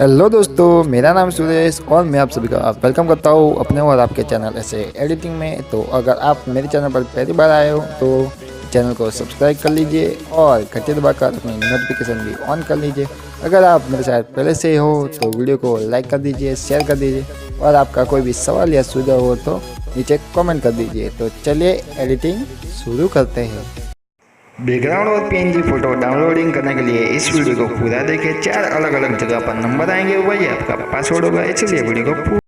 Hello दोस्तों, मेरा नाम सुरेश और मैं आप सभी का वेलकम करता हूँ अपने और आपके चैनल ऐसे एडिटिंग में। तो अगर आप मेरे चैनल पर पहली बार आए हो तो चैनल को सब्सक्राइब कर लीजिए और घंटी दबाकर अपनी नोटिफिकेशन भी ऑन कर लीजिए। अगर आप मेरे साथ पहले से ही हो तो वीडियो को लाइक कर दीजिए, शेयर कर दीजिए और आपका कोई भी सवाल या सुझाव हो तो नीचे कमेंट कर दीजिए। तो चलिए एडिटिंग शुरू करते हैं। बैकग्राउंड और पीएनजी फोटो डाउनलोडिंग करने के लिए इस वीडियो को पूरा देखें। 4 अलग अलग जगह पर नंबर आएंगे, वही आपका पासवर्ड होगा, इसलिए वीडियो को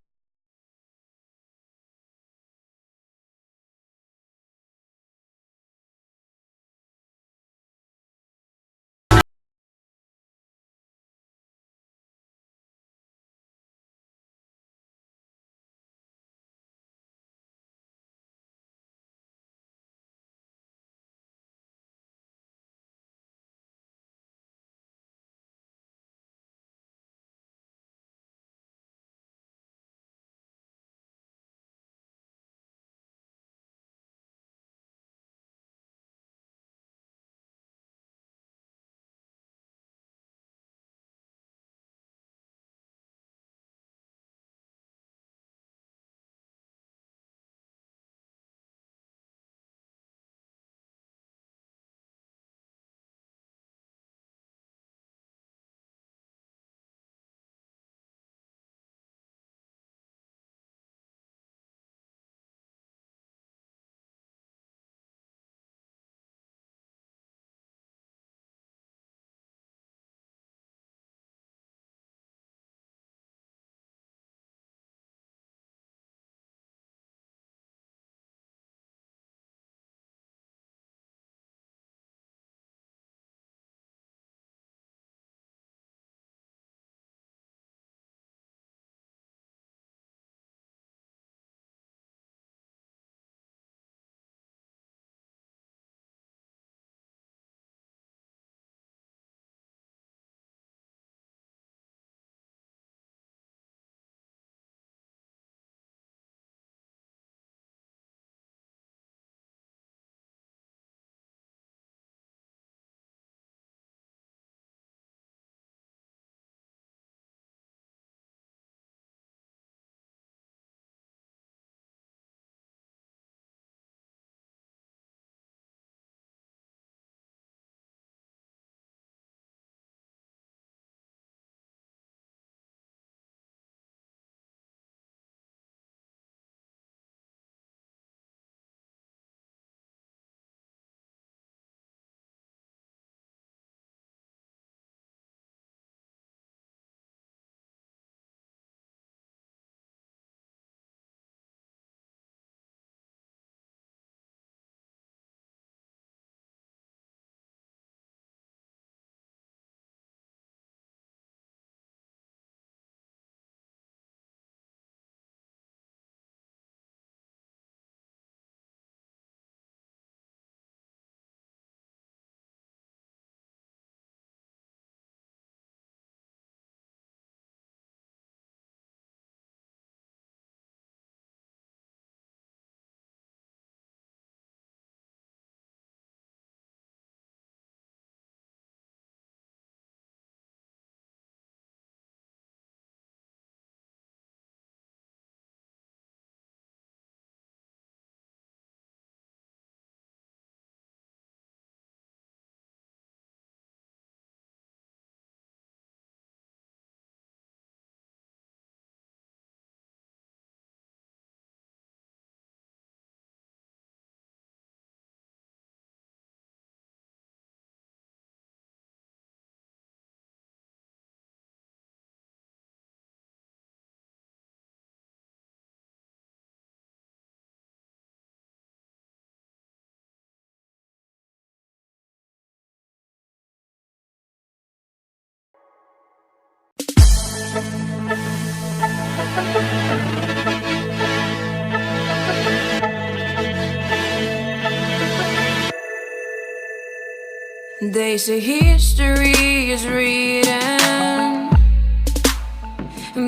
They say history is written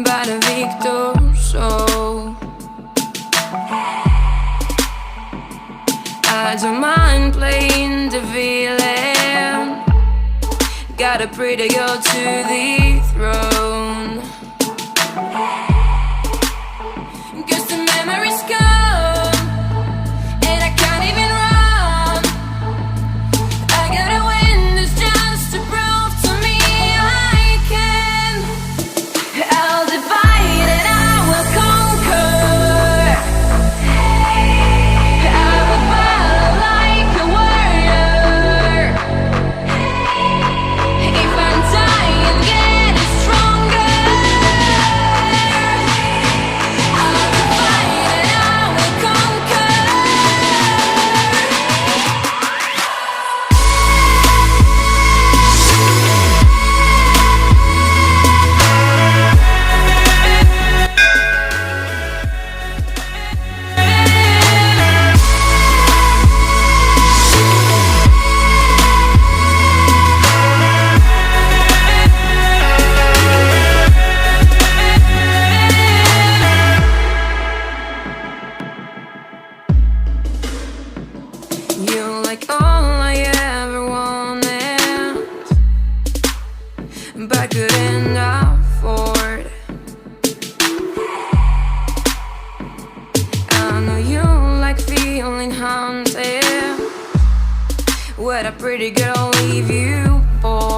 by the victor, so I don't mind playing the villain. Got a pretty girl to the throne. would a pretty girl leave you, boy?